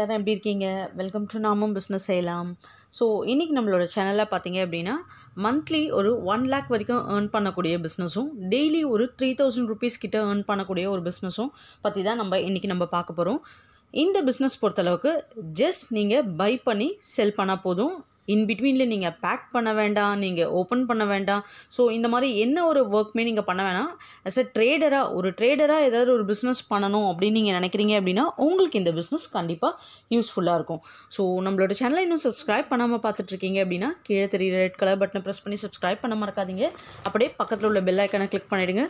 எல்லாரும் எப்படி இருக்கீங்க? வெல்கம் டு நாமும் பிஸ்னஸ் செய்யலாம். ஸோ இன்றைக்கி நம்மளோட சேனலில் பார்த்தீங்க அப்படின்னா மந்த்லி ஒரு 1 lakh வரைக்கும் ஏர்ன் பண்ணக்கூடிய பிஸ்னஸும் டெய்லி ஒரு 3000 rupees கிட்ட ஏர்ன் பண்ணக்கூடிய ஒரு பிஸ்னஸும் பற்றி தான் இன்றைக்கி நம்ம பார்க்க போகிறோம். இந்த பிஸ்னஸ் பொறுத்தளவுக்கு ஜஸ்ட் நீங்கள் பை பண்ணி செல் பண்ணால் போதும். இன்பிட்வீனில் நீங்கள் பேக் பண்ண வேண்டாம், நீங்கள் ஓப்பன் பண்ண வேண்டாம். ஸோ இந்த மாதிரி என்ன ஒரு ஒர்க்குமே நீங்கள் பண்ண வேணாம். ஆஸ் அ ட்ரேடராக ஏதாவது ஒரு பிஸ்னஸ் பண்ணணும் அப்படின்னு நீங்கள் நினைக்கிறீங்க அப்படின்னா உங்களுக்கு இந்த பிஸ்னஸ் கண்டிப்பாக யூஸ்ஃபுல்லாக இருக்கும். ஸோ நம்மளோட சேனலை இன்னும் சப்ஸ்கிரைப் பண்ணாமல் பார்த்துட்ருக்கீங்க அப்படின்னா கீழே தெரியுற ரெட் கலர் பட்டனை ப்ரெஸ் பண்ணி சப்ஸ்கிரைப் பண்ண மறக்காதீங்க. அப்படியே பக்கத்தில் உள்ள பெல் ஐக்கனை கிளிக் பண்ணிவிடுங்க.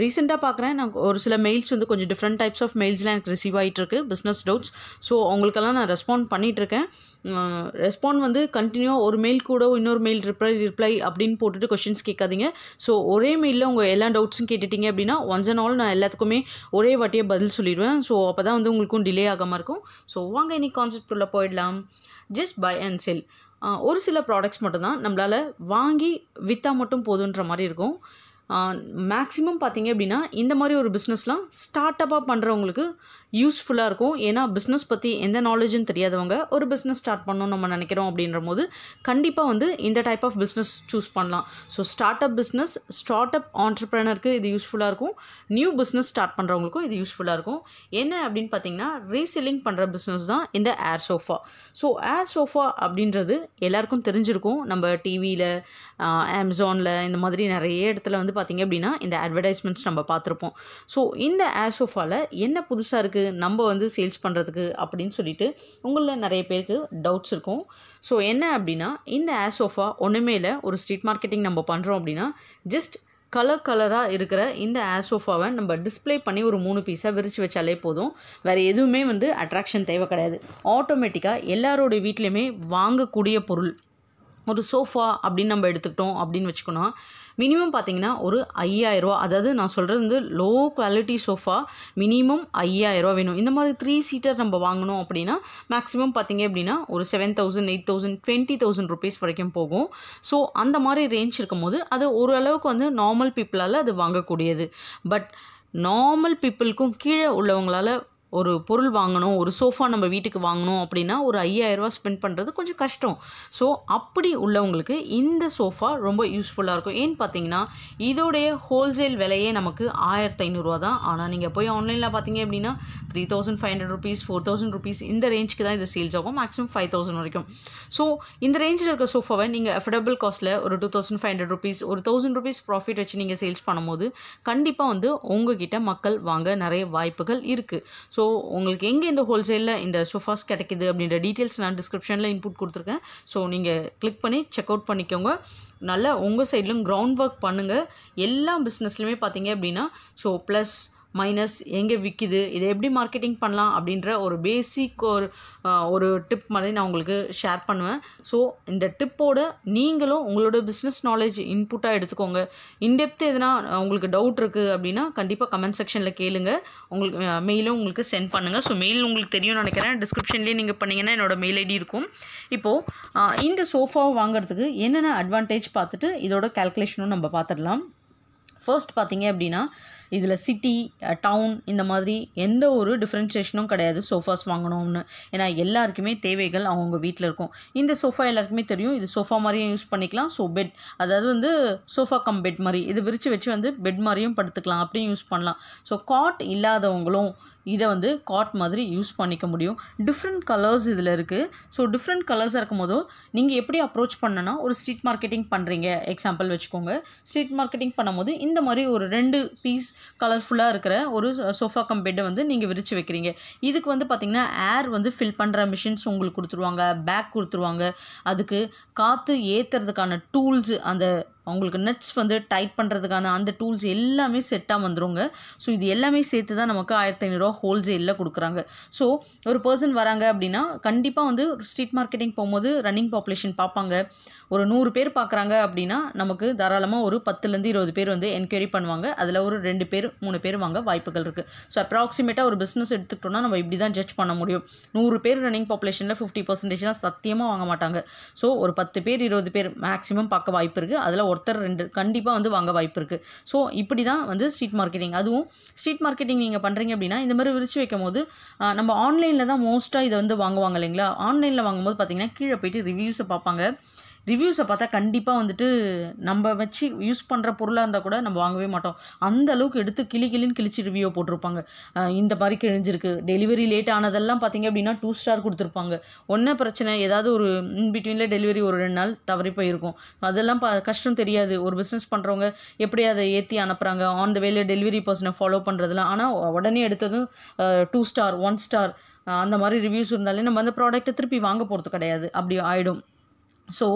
ரீசெண்டாக பார்க்குறேன் நான் ஒரு சில மெயில்ஸ் கொஞ்சம் டிஃப்ரெண்ட் டைப்ஸ் ஆஃப் மெயில்ஸ்லாம் எனக்கு ரிசீவ் ஆகிட்டுருக்கு, பிஸ்னஸ் டவுட்ஸ். ஸோ அவங்களுக்கெல்லாம் நான் ரெஸ்பாண்ட் பண்ணிகிட்ருக்கேன். ரெஸ்பாண்ட் கண்டினியூவாக ஒரு மெயில் கூட இன்னொரு மெயில் ரிப்ளை அப்படின்னு போட்டுட்டு கொஷின்ஸ் கேட்காதீங்க. ஸோ ஒரே மெயிலில் உங்கள் எல்லா டவுட்ஸும் கேட்டுட்டிங்க அப்படின்னா ஒன்ஸ் அண்ட் ஆல் நான் எல்லாத்துக்குமே ஒரே வாட்டியே பதில் சொல்லிடுவேன். ஸோ அப்போ தான் உங்களுக்கும் டிலே ஆகாமல் இருக்கும். ஸோ வாங்க இன்னைக்கு கான்செப்ட் உள்ள போயிடலாம். Just by and sell. ஒரு சில ப்ராடக்ட்ஸ் மட்டும்தான் நம்மளால் வாங்கி விற்றா மட்டும் போதுன்ற மாதிரி இருக்கும். மேக்ஸிமம் பார்த்தீங்க அப்படின்னா இந்த மாதிரி ஒரு பிஸ்னஸ்லாம் ஸ்டார்ட் அப்பாக பண்ணுறவங்களுக்கு யூஸ்ஃபுல்லாக இருக்கும். ஏன்னா பிஸ்னஸ் பற்றி எந்த நாலேஜும் தெரியாதவங்க ஒரு பிஸ்னஸ் ஸ்டார்ட் பண்ணணும்னு நம்ம நினைக்கிறோம் அப்படின்ற போது கண்டிப்பாக இந்த டைப் ஆஃப் பிஸ்னஸ் சூஸ் பண்ணலாம். ஸோ ஸ்டார்ட் அப் ஆண்டர்ப்ரனருக்கு இது யூஸ்ஃபுல்லாக இருக்கும். நியூ பிஸ்னஸ் ஸ்டார்ட் பண்ணுறவங்களுக்கும் இது யூஸ்ஃபுல்லாக இருக்கும். என்ன அப்படின்னு பார்த்தீங்கன்னா ரீசெல்லிங் பண்ணுற பிஸ்னஸ் தான் இந்த ஏர் சோஃபா. ஸோ ஏர் சோஃபா அப்படின்றது எல்லாருக்கும் தெரிஞ்சிருக்கும். நம்ம டிவியில், அமேசானில் இந்த மாதிரி நிறைய இடத்துல பார்த்தீங்க அப்படின்னா இந்த அட்வர்டைஸ்மெண்ட்ஸ் நம்ம பார்த்துருப்போம். ஸோ இந்த ஏர் சோஃபாவில் என்ன புதுசாக இருக்குது நம்ம சேல்ஸ் பண்ணுறதுக்கு அப்படின்னு சொல்லிட்டு உங்களில் நிறைய பேருக்கு டவுட்ஸ் இருக்கும். ஸோ என்ன அப்படின்னா இந்த ஏர் சோஃபா ஒன்றுமே இல்லை. ஒரு ஸ்ட்ரீட் மார்க்கெட்டிங் நம்ம பண்ணுறோம் அப்படின்னா ஜஸ்ட் கலராக இருக்கிற இந்த ஏர் சோஃபாவை நம்ம டிஸ்பிளே பண்ணி ஒரு 3 பீஸாக விரித்து வச்சாலே போதும். வேறு எதுவுமே அட்ராக்ஷன் தேவை கிடையாது. ஆட்டோமேட்டிக்காக எல்லாரோடைய வீட்லேயுமே வாங்கக்கூடிய பொருள் ஒரு சோஃபா அப்படின்னு நம்ம எடுத்துக்கிட்டோம் அப்படின்னு வச்சுக்கணும். மினிமம் பார்த்தீங்கன்னா ஒரு 5000 ரூபா. அதாவது நான் சொல்கிறது லோ குவாலிட்டி சோஃபா மினிமம் 5000 ரூபா வேணும். இந்த மாதிரி 3 சீட்டர் நம்ம வாங்கணும் அப்படின்னா மேக்ஸிமம் பார்த்தீங்க அப்படின்னா ஒரு 7000, 8000, 20,000 rupees வரைக்கும் போகும். ஸோ அந்த மாதிரி ரேஞ்ச் இருக்கும்போது அது ஓரளவுக்கு நார்மல் பீப்புளால் அது வாங்கக்கூடியது. பட் நார்மல் பீப்புளுக்கும் கீழே உள்ளவங்களால் ஒரு பொருள் வாங்கணும், ஒரு சோஃபா நம்ம வீட்டுக்கு வாங்கணும் அப்படின்னா ஒரு 5000 ரூபா ஸ்பெண்ட் பண்ணுறது கொஞ்சம் கஷ்டம். ஸோ அப்படி உள்ளவங்களுக்கு இந்த சோஃபா ரொம்ப யூஸ்ஃபுல்லாக இருக்கும். ஏன்னு பார்த்தீங்கன்னா இதோடைய ஹோல்சேல் விலையே நமக்கு 1500 ரூபா தான். ஆனால் நீங்கள் போய் ஆன்லைனில் பார்த்தீங்க அப்படின்னா 3500 rupees, 4000 rupees இந்த ரேஞ்சுக்கு தான் இது சேல்ஸ் ஆகும். மேக்ஸிமம் 5000 வரைக்கும். ஸோ இந்த ரேஞ்சில் இருக்க சோஃபாவை நீங்கள் அஃபோர்டபுள் காஸ்ட்டில் ஒரு 2500 rupees, ஒரு 1000 rupees ப்ராஃபிட் வச்சு நீங்கள் சேல்ஸ் பண்ணும்போது கண்டிப்பாக உங்ககிட்ட மக்கள் வாங்க நிறைய வாய்ப்புகள் இருக்குது. ஸோ உங்களுக்கு எங்கே இந்த ஹோல்சேலில் இந்த சோஃபாஸ் கிடைக்கிது அப்படின்ற டீட்டெயில்ஸ் நான் டிஸ்கிரிப்ஷனில் இன்புட் கொடுத்துருக்கேன். ஸோ நீங்கள் கிளிக் பண்ணி செக் அவுட் பண்ணிக்கோங்க. நல்லா உங்கள் சைட்லையும் கிரவுண்ட் ஒர்க் பண்ணுங்கள். எல்லா பிஸ்னஸ்லையுமே பார்த்தீங்க அப்படின்னா ஸோ ப்ளஸ் மைனஸ் எங்கே விற்கிது, இதை எப்படி மார்க்கெட்டிங் பண்ணலாம் அப்படின்ற ஒரு பேசிக் ஒரு டிப் மாதிரி நான் உங்களுக்கு ஷேர் பண்ணுவேன். ஸோ இந்த டிப்போட நீங்களும் உங்களோட பிஸ்னஸ் நாலேஜ் இன்புட்டாக எடுத்துக்கோங்க. இன்டெப்த் எதுனா உங்களுக்கு டவுட் இருக்குது அப்படின்னா கண்டிப்பாக கமெண்ட் செக்ஷனில் கேளுங்க. உங்களுக்கு மெயிலும் உங்களுக்கு சென்ட் பண்ணுங்கள். ஸோ மெயில் உங்களுக்கு தெரியும்னு நினைக்கிறேன். டிஸ்கிரிப்ஷன்லேயே நீங்கள் பண்ணிங்கன்னா என்னோடய மெயில் ஐடி இருக்கும். இப்போது இந்த சோஃபாவை வாங்குறதுக்கு என்னென்ன அட்வான்டேஜ் பார்த்துட்டு இதோட கால்குலேஷனும் நம்ம பார்த்துடலாம். ஃபர்ஸ்ட் பார்த்தீங்க அப்படின்னா இதில் சிட்டி, டவுன் இந்த மாதிரி எந்த ஒரு டிஃப்ரென்ஷியேஷனும் கிடையாது சோஃபாஸ் வாங்கணும்னு. ஏன்னா எல்லாருக்குமே தேவைகள் அவங்கவுங்க வீட்டில் இருக்கும். இந்த சோஃபா எல்லாருக்குமே தெரியும். இது சோஃபா மாதிரியும் யூஸ் பண்ணிக்கலாம். ஸோ பெட், அதாவது சோஃபா கம் பெட் மாதிரி இது விரித்து வச்சு பெட் மாதிரியும் படுத்துக்கலாம், அப்படியும் யூஸ் பண்ணலாம். ஸோ காட் இல்லாதவங்களும் இதை காட் மாதிரி யூஸ் பண்ணிக்க முடியும். டிஃப்ரெண்ட் கலர்ஸ் இதில் இருக்குது. ஸோ டிஃப்ரெண்ட் கலர்ஸாக இருக்கும் போதும் நீங்கள் எப்படி அப்ரோச் பண்ணனா ஒரு ஸ்ட்ரீட் மார்க்கெட்டிங் பண்ணுறீங்க எக்ஸாம்பிள் வச்சுக்கோங்க. ஸ்ட்ரீட் மார்க்கெட்டிங் பண்ணும்போது இந்த மாதிரி ஒரு 2 பீஸ் கலர்ஃபுல்லாக இருக்கிற ஒரு சோஃபா கம் பெட்டை நீங்கள் விரித்து வைக்கிறீங்க. இதுக்கு பார்த்திங்கன்னா ஏர் ஃபில் பண்ணுற மிஷின்ஸ் உங்களுக்கு கொடுத்துருவாங்க, பேக் கொடுத்துருவாங்க. அதுக்கு காற்று ஏற்றுறதுக்கான டூல்ஸ், அந்த உங்களுக்கு நட்ஸ் டைட் பண்ணுறதுக்கான அந்த டூல்ஸ் எல்லாமே செட்டாக வந்துடுங்க. ஸோ இது எல்லாமே சேர்த்து தான் நமக்கு 1500 ரூபா ஹோல்சேலில் கொடுக்குறாங்க. ஸோ ஒரு பர்சன் வராங்க அப்படின்னா கண்டிப்பாக ஸ்ட்ரீட் மார்க்கெட்டிங் போகும்போது ரன்னிங் பாப்புலேஷன் பார்ப்பாங்க. ஒரு 100 பேர் பார்க்குறாங்க அப்படின்னா நமக்கு தாராளமாக ஒரு 10லேருந்து 20 பேர் என்கொயரி பண்ணுவாங்க. அதில் ஒரு 2 பேர் 3 பேர் வாங்க வாய்ப்புகள் இருக்குது. ஸோ அப்ராக்சிமேட்டாக ஒரு பிஸ்னஸ் எடுத்துக்கிட்டோன்னா நம்ம இப்படி தான் ஜட்ஜ் பண்ண முடியும். 100 பேர் ரன்னிங் பாப்புலேஷனில் 50% சத்தியமாக வாங்க மாட்டாங்க. ஸோ ஒரு 10 பேர் 20 பேர் மேக்ஸிமம் பார்க்க வாய்ப்பு இருக்குது. அதில் ஒருத்தர் 2 கண்டிப்பாக வந்து வாங்க வாய்ப்பு இருக்குது. ஸோ இப்படி தான் வந்து ஸ்ட்ரீட் மார்க்கெட்டிங். அதுவும் ஸ்ட்ரீட் மார்க்கெட்டிங் நீங்கள் பண்ணுறீங்க அப்படின்னா இந்த மாதிரி விரிச்சு வைக்கும் போது நம்ம ஆன்லைனில் தான் மோஸ்ட்டாக இதை வந்து வாங்குவாங்க இல்லைங்களா. ஆன்லைனில் வாங்கும்போது பார்த்தீங்கன்னா கீழே போயிட்டு ரிவ்யூஸை பார்ப்பாங்க. ரிவ்யூஸை பார்த்தா கண்டிப்பாக வந்துட்டு நம்ம வச்சு யூஸ் பண்ணுற பொருளாக இருந்தால் கூட நம்ம வாங்கவே மாட்டோம். அந்த அளவுக்கு எடுத்து கிளின்னு கிழிச்சு ரிவ்யூ போட்டிருப்பாங்க. இந்த மாதிரி கிழிஞ்சிருக்கு, டெலிவரி லேட் ஆனதெல்லாம் பார்த்தீங்க அப்படின்னா 2 ஸ்டார் கொடுத்துருப்பாங்க. ஒன்றும் பிரச்சனை, ஏதாவது ஒரு இன்பிட்வீனில் டெலிவரி ஒரு 2 நாள் தவறி போயிருக்கும். அதெல்லாம் கஷ்டம் தெரியாது. ஒரு பிஸ்னஸ் பண்ணுறவங்க எப்படி அதை ஏற்றி அனுப்புகிறாங்க, ஆன் த வேல டெலிவரி பர்சனை ஃபாலோ பண்ணுறதுலாம். ஆனால் உடனே எடுத்ததும் 2 ஸ்டார் 1 ஸ்டார் அந்த மாதிரி ரிவ்யூஸ் இருந்தாலே நம்ம அந்த ப்ராடக்ட்டை திருப்பி வாங்க போகிறது கிடையாது. அப்படி ஆகிடும். ஸோ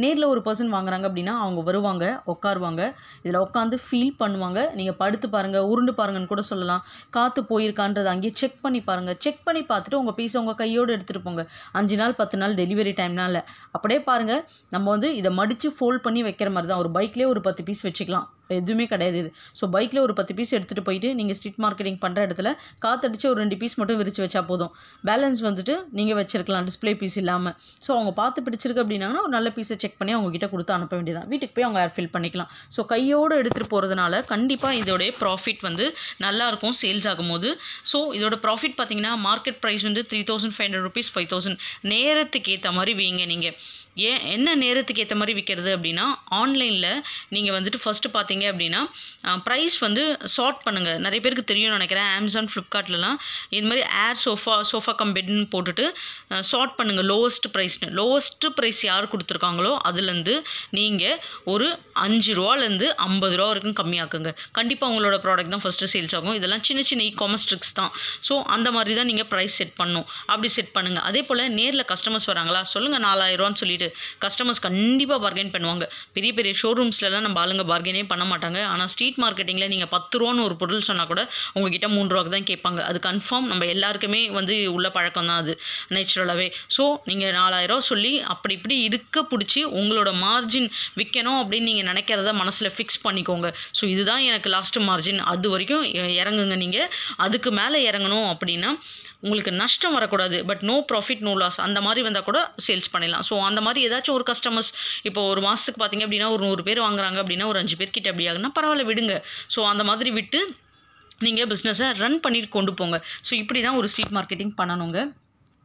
நேரில் ஒரு பர்சன் வாங்குறாங்க அப்படின்னா அவங்க வருவாங்க, உட்காருவாங்க, இதில் உட்காந்து ஃபீல் பண்ணுவாங்க. நீங்கள் படுத்து பாருங்கள், உருண்டு பாருங்கன்னு கூட சொல்லலாம். காற்று போயிருக்கான்றது அங்கேயே செக் பண்ணி பாருங்கள். செக் பண்ணி பார்த்துட்டு உங்கள் பீஸை உங்கள் கையோடு எடுத்துகிட்டு போங்க. 5 நாள் 10 நாள் டெலிவரி டைம்னால் இல்லை. அப்படியே பாருங்கள், நம்ம வந்து இதை மடித்து ஃபோல்ட் பண்ணி வைக்கிற மாதிரி தான். ஒரு பைக்லேயே ஒரு 10 பீஸ் வச்சுக்கலாம், எதுவுமே கிடையாது இது. ஸோ பைக்கில் ஒரு 10 பீஸ் எடுத்துகிட்டு போயிட்டு நீங்கள் ஸ்ட்ரீட் மார்க்கெட்டிங் பண்ணுற இடத்துல காற்றடிச்சு ஒரு 2 பீஸ் மட்டும் விரித்து வச்சா போதும். பேலன்ஸ் வந்துட்டு நீங்கள் வச்சுருக்கலாம் டிஸ்பிளே பீஸ் இல்லாமல். ஸோ அவங்க பார்த்து பிடிச்சிருக்கு அப்படின்னா ஒரு நல்ல பீஸை செக் பண்ணி அவங்ககிட்ட கொடுத்து அனுப்ப வேண்டியதான். வீட்டுக்கு போய் அவங்க ஏர் ஃபில் பண்ணிக்கலாம். ஸோ கையோடு எடுத்துகிட்டு போகிறதுனால கண்டிப்பாக இதோடைய ப்ராஃபிட் வந்து நல்லாயிருக்கும் சேல்ஸ் ஆகும்போது. ஸோ இதோட ப்ராஃபிட் பார்த்தீங்கன்னா மார்க்கெட் ப்ரைஸ் வந்து 3500 rupees 5000. நேரத்துக்கு ஏற்ற மாதிரி வீங்க. நீங்கள் என்ன நேரத்துக்கு ஏற்ற மாதிரி விற்கிறது அப்படின்னா ஆன்லைனில் நீங்கள் வந்துட்டு ஃபஸ்ட்டு பார்த்தீங்க அப்படின்னா ப்ரைஸ் வந்து ஷார்ட் பண்ணுங்கள். நிறைய பேருக்கு தெரியும்னு நினைக்கிறேன். அமேசான், ஃப்ளிப்கார்ட்லலாம் இது மாதிரி ஏர் சோஃபா கம் பெட்னு போட்டுட்டு ஷார்ட் பண்ணுங்கள் லோவஸ்ட் ப்ரைஸ்னு. லோவஸ்ட்டு ப்ரைஸ் யார் கொடுத்துருக்காங்களோ அதுலேருந்து நீங்கள் ஒரு 5 ரூபாலேருந்து 50 ரூபா வரைக்கும் கம்மியாக்குங்க. கண்டிப்பாக உங்களோட ப்ராடக்ட் தான் ஃபஸ்ட்டு சேல்ஸ் ஆகும். இதெல்லாம் சின்ன சின்ன இ-காமர்ஸ் ட்ரிக்ஸ் தான். ஸோ அந்த மாதிரி தான் நீங்கள் ப்ரைஸ் செட் பண்ணணும். அப்படி செட் பண்ணுங்கள். அதே போல் நேரில் கஸ்டமர்ஸ் வராங்களா, சொல்லுங்கள் 4000 ரூபான்னு சொல்லிட்டு கஸ்டமர்ஸ் கண்டிப்பாக பார்கெயின் பண்ணுவாங்க. பெரிய பெரிய ஷோரூம்ஸ்லாம் நம்ம ஆளுங்க பார்கெனே பண்ண மாட்டாங்க. ஆனால் ஸ்ட்ரீட் மார்க்கெட்டிங்கில் நீங்கள் 10 ரூபான்னு ஒரு பொருள் சொன்னால் கூட உங்ககிட்ட 3 ரூபாய்க்கு தான் கேட்பாங்க. அது கன்ஃபார்ம் நம்ம எல்லாருக்குமே வந்து உள்ள பழக்கம் தான் அது நேச்சுரலாகவே. ஸோ நீங்கள் 4000 ரூபா சொல்லி அப்படி இப்படி இருக்க பிடிச்சி உங்களோட மார்ஜின் விற்கணும் அப்படின்னு நீங்கள் நினைக்கிறத மனசில் ஃபிக்ஸ் பண்ணிக்கோங்க. ஸோ இதுதான் எனக்கு லாஸ்ட்டு மார்ஜின், அது வரைக்கும் இறங்குங்க. நீங்கள் அதுக்கு மேலே இறங்கணும் அப்படின்னா உங்களுக்கு நஷ்டம் வரக்கூடாது. But no profit no loss அந்த மாதிரி வந்தால் கூட சேல்ஸ் பண்ணிடலாம். ஸோ அந்த மாதிரி ஏதாச்சும் ஒரு கஸ்டமர்ஸ் இப்போ ஒரு மாதத்துக்கு பார்த்தீங்க அப்படின்னா ஒரு 100 பேர் வாங்குறாங்க அப்படின்னா ஒரு 5 பேர்கிட்ட அப்படி ஆகுனா பரவாயில்ல விடுங்க. ஸோ அந்த மாதிரி விட்டு நீங்கள் பிஸ்னஸை ரன் பண்ணிட்டு கொண்டு போங்க. ஸோ இப்படி தான் ஒரு ஸ்ட்ரீட் மார்க்கெட்டிங் பண்ணணுங்க.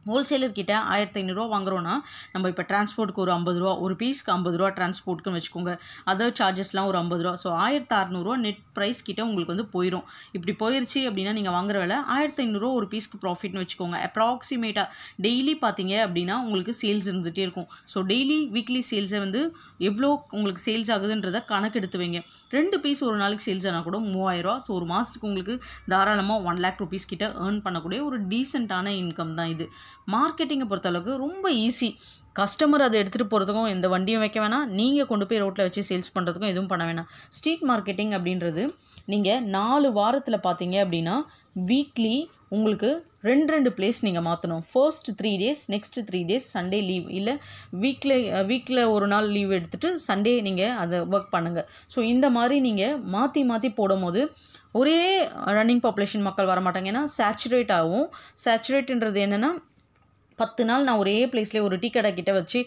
ஹோல்சேலர்கிட்ட 1500 ரூபா வாங்குறோன்னா நம்ம இப்போ டிரான்ஸ்போர்ட்டுக்கு ஒரு 50 ரூபா, ஒரு பீஸ்க்கு 50 ரூபா டிரான்ஸ்போர்ட்டுக்குன்னு வச்சுக்கோங்க. அதர் சார்ஜஸ்லாம் ஒரு 50 ரூபா. ஸோ 1600 ரூபா நெட் ப்ரைஸ் கிட்ட உங்களுக்கு வந்து போயிடும். இப்படி போயிடுச்சு அப்படின்னா நீங்கள் வாங்குற விலை 1500 ரூபா ஒரு பீஸ்க்கு ப்ராஃபிட்னு வச்சுக்கோங்க. அப்ராக்சிமேட்டாக டெய்லி பார்த்தீங்க அப்படின்னா உங்களுக்கு சேல்ஸ் இருந்துகிட்டே இருக்கும். ஸோ டெய்லி வீக்லி சேல்ஸை வந்து எவ்வளோ உங்களுக்கு சேல்ஸ் ஆகுதுன்றதை கணக்கு எடுத்து வைங்க. 2 பீஸ் ஒரு நாளைக்கு சேல்ஸ் ஆனால் கூட 3000 ரூபா. ஸோ ஒரு மாதத்துக்கு உங்களுக்கு தாராளமாக 1 lakh rupees கிட்ட ஏர்ன் பண்ணக்கூடிய ஒரு டீசெண்டான இன்கம் தான் இது. மார்க்கெட்டிங்கை பொறுத்தளவுக்கு ரொம்ப ஈஸி. கஸ்டமர் அதை எடுத்துகிட்டு போகிறதுக்கும் எந்த வண்டியும் வைக்க வேணாம், நீங்கள் கொண்டு போய் ரோட்டில் வச்சு சேல்ஸ் பண்ணுறதுக்கும் எதுவும் பண்ண வேணாம். ஸ்ட்ரீட் மார்க்கெட்டிங் அப்படின்றது நீங்கள் 4 வாரத்தில் பார்த்தீங்க அப்படின்னா வீக்லி உங்களுக்கு 2 பிளேஸ் நீங்கள் மாற்றணும். First 3 days, next 3 days Sunday leave, இல்லை வீக்கில் ஒரு நாள் லீவ் எடுத்துகிட்டு சண்டே நீங்கள் அதை ஒர்க் பண்ணுங்கள். ஸோ இந்த மாதிரி நீங்கள் மாற்றி போடும் போது ஒரே ரன்னிங் பாப்புலேஷன் மக்கள் வரமாட்டாங்க. ஏன்னா சேச்சுரேட் ஆகும். சேச்சுரேட்ன்றது என்னென்னா 10 நாள் நான் ஒரே பிளேஸ்லேயே ஒரு டீ கடை கிட்ட வச்சு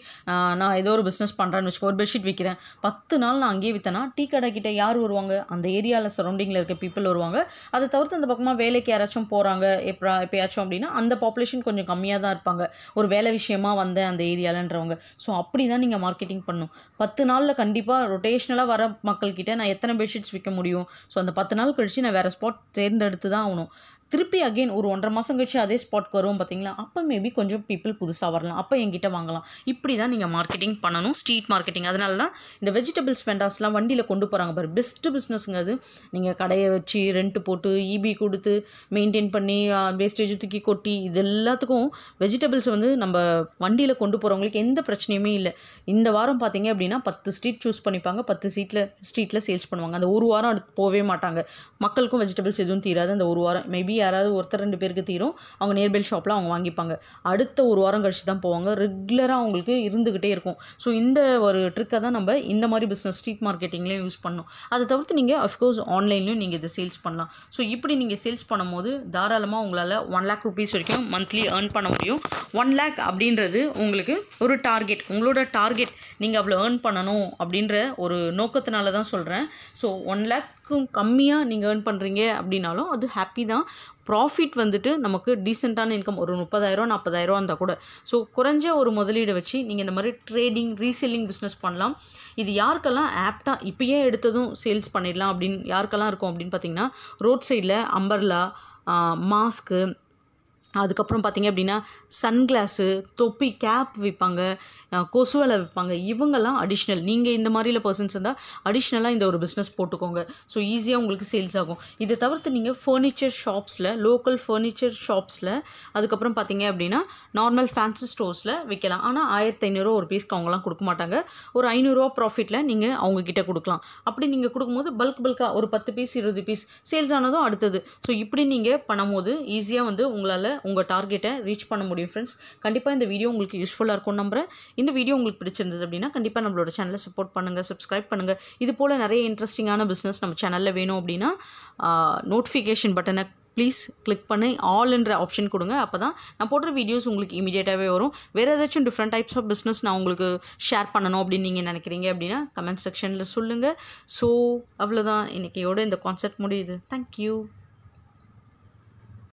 நான் ஏதோ ஒரு பிஸ்னஸ் பண்ணுறேன்னு வச்சுக்கோ, ஒரு பெட்ஷீட் விற்கிறேன். 10 நாள் நான் அங்கேயே விற்றேன்னா டீ கடை கிட்ட யார் வருவாங்க? அந்த ஏரியாவில் சரௌண்டிங்கில் இருக்க பீப்புள் வருவாங்க. அதை தவிர்த்து அந்த பக்கமாக வேலைக்கு யாராச்சும் போகிறாங்க எப்போயாச்சும் அப்படின்னா அந்த பாப்புலேஷன் கொஞ்சம் கம்மியாக தான் இருப்பாங்க. ஒரு வேலை விஷயமா வந்தேன் அந்த ஏரியாலன்றவங்க. ஸோ அப்படி தான் நீங்கள் மார்க்கெட்டிங் பண்ணணும். 10 நாளில் கண்டிப்பாக ரொட்டேஷ்னலாக வர மக்கள்கிட்ட நான் எத்தனை பெட்ஷீட்ஸ் விற்க முடியும்? ஸோ அந்த 10 நாள் கழிச்சு நான் வேறு ஸ்பாட் தேர்ந்தெடுத்து தான் ஆகணும். திருப்பி அகெயின் ஒரு 1.5 மாதம் கழிச்சு அதே ஸ்பாட்க்கு வரும் பார்த்தீங்களா, அப்போ மேபி கொஞ்சம் பீப்புள் புதுசாக வரலாம், அப்போ என்கிட்ட வாங்கலாம். இப்படி தான் நீங்கள் மார்க்கெட்டிங் பண்ணணும், ஸ்ட்ரீட் மார்க்கெட்டிங். அதனால தான் இந்த வெஜிடபிள்ஸ் வெண்டார்ஸ்லாம் வண்டியில் கொண்டு போகிறாங்க பாரு, பெஸ்ட்டு பிஸ்னஸ்ங்க அது. நீங்கள் கடையை வச்சு ரெண்ட்டு போட்டு இபி கொடுத்து மெயின்டைன் பண்ணி வேஸ்டேஜ் தூக்கி கொட்டி இது எல்லாத்துக்கும் வெஜிடபிள்ஸ் வந்து நம்ம வண்டியில் கொண்டு போகிறவங்களுக்கு எந்த பிரச்சனையுமே இல்லை. இந்த வாரம் பார்த்தீங்க அப்படின்னா 10 ஸ்ட்ரீட் சூஸ் பண்ணிப்பாங்க, 10 ஸ்ட்ரீட்டில் சேல்ஸ் பண்ணுவாங்க. அந்த ஒரு வாரம் அடுத்து போகவே மாட்டாங்க. மக்களுக்கும் வெஜிடபிள்ஸ் எதுவும் தீராது அந்த ஒரு வாரம். மேபி யாராவது ஒருத்தர் 2 பேருக்கு தீரும், அவங்க நியர்பை ஷாப்பில் அவங்க வாங்கிப்பாங்க. அடுத்த ஒரு வாரம் கழிச்சு தான் போவாங்க. ரெகுலராக அவங்களுக்கு இருந்துக்கிட்டே இருக்கும். ஸோ இந்த ஒரு ட்ரிக்கை தான் நம்ம இந்த மாதிரி பிஸ்னஸ் ஸ்ட்ரீட் மார்க்கெட்டிங்லேயும் யூஸ் பண்ணணும். அதை தவிர்த்து நீங்கள் அஃப்கோர்ஸ் ஆன்லைன்லையும் நீங்கள் இதை சேல்ஸ் பண்ணலாம். ஸோ இப்படி நீங்கள் சேல்ஸ் பண்ணும்போது தாராளமாக உங்களால் 1 lakh rupees வரைக்கும் மந்த்லி ஏர்ன் பண்ண முடியும். 1 lakh அப்படின்றது உங்களுக்கு ஒரு டார்கெட். உங்களோட டார்கெட் நீங்கள் அவ்வளோ ஏர்ன் பண்ணணும் அப்படின்ற ஒரு நோக்கத்தினால தான் சொல்கிறேன். ஸோ 1 lakhக்கும் கம்மியாக நீங்கள் ஏர்ன் பண்ணுறீங்க அப்படின்னாலும் அது ஹாப்பி தான். ப்ராஃபிட் வந்துட்டு நமக்கு டீசெண்டான இன்கம் ஒரு 30,000 40,000 இருந்தால் கூட. ஸோ குறைஞ்ச ஒரு முதலீடை வச்சு நீங்கள் இந்த மாதிரி ட்ரேடிங் ரீசெல்லிங் பிஸ்னஸ் பண்ணலாம். இது யாருக்கெல்லாம் ஆப்டாக இப்போயே எடுத்ததும் சேல்ஸ் பண்ணிடலாம் அப்படின்னு யாருக்கெல்லாம் இருக்கும் அப்படின்னு பார்த்தீங்கன்னா, ரோட் சைடில் அம்பர்லா, மாஸ்க்கு, அதுக்கப்புறம் பார்த்திங்க அப்படின்னா சன்கிளாஸு, தொப்பி, கேப் விற்பாங்க, கொசுவலை விற்பாங்க. இவங்கெல்லாம் அடிஷ்னல். நீங்கள் இந்த மாதிரில பர்சன்ஸ் இருந்தால் அடிஷ்னலாக இந்த ஒரு பிஸ்னஸ் போட்டுக்கோங்க. ஸோ ஈஸியாக உங்களுக்கு சேல்ஸ் ஆகும். இதை தவிர்த்து நீங்கள் ஃபர்னிச்சர் ஷாப்ஸில், லோக்கல் ஃபர்னிச்சர் ஷாப்ஸில், அதுக்கப்புறம் பார்த்திங்க அப்படின்னா நார்மல் ஃபேன்சி ஸ்டோர்ஸில் விற்கலாம். ஆனால் 1500 ஒரு பீஸ்க்கு அவங்களாம் கொடுக்க மாட்டாங்க. ஒரு 500 ப்ராஃபிட்டில் நீங்கள் அவங்கக்கிட்ட கொடுக்கலாம். அப்படி நீங்கள் கொடுக்கும்போது பல்காக ஒரு 10 பீஸ் 20 பீஸ் சேல்ஸ் ஆனதும் அடுத்தது. ஸோ இப்படி நீங்கள் பண்ணும்போது ஈஸியாக வந்து உங்களால் உங்கள் டார்கெட்டை ரீச் பண்ண முடியும். ஃப்ரெண்ட்ஸ், கண்டிப்பாக இந்த வீடியோ உங்களுக்கு யூஸ்ஃபுல்லாக இருக்கும்னு நம்புகிறேன். இந்த வீடியோ உங்களுக்கு பிடிச்சிருந்தது அப்படின்னா கண்டிப்பாக நம்மளோட சேனலை சப்போர்ட் பண்ணுங்கள், சப்ஸ்கிரைப் பண்ணுங்கள். இது போல் நிறைய இன்ட்ரெஸ்டிங்கான பிஸ்னஸ் நம்ம சேனலில் வேணும் அப்படின்னா நோட்டிஃபிகேஷன் பட்டனை ப்ளீஸ் கிளிக் பண்ணி ஆல் என்ற ஆப்ஷன் கொடுங்க. அப்போ தான் நான் போடுற வீடியோஸ் உங்களுக்கு இமீடியட்டாகவே வரும். வேறு ஏதாச்சும் டிஃப்ரெண்ட் டைப்ஸ் ஆஃப் பிஸ்னஸ் நான் உங்களுக்கு ஷேர் பண்ணணும் அப்படின்னு நீங்கள் நினைக்கிறீங்க அப்படின்னா கமெண்ட் செக்ஷனில் சொல்லுங்கள். ஸோ அவ்வளோதான், இன்றைக்கியோட இந்த கான்செப்ட் முடியுது. தேங்க்யூ.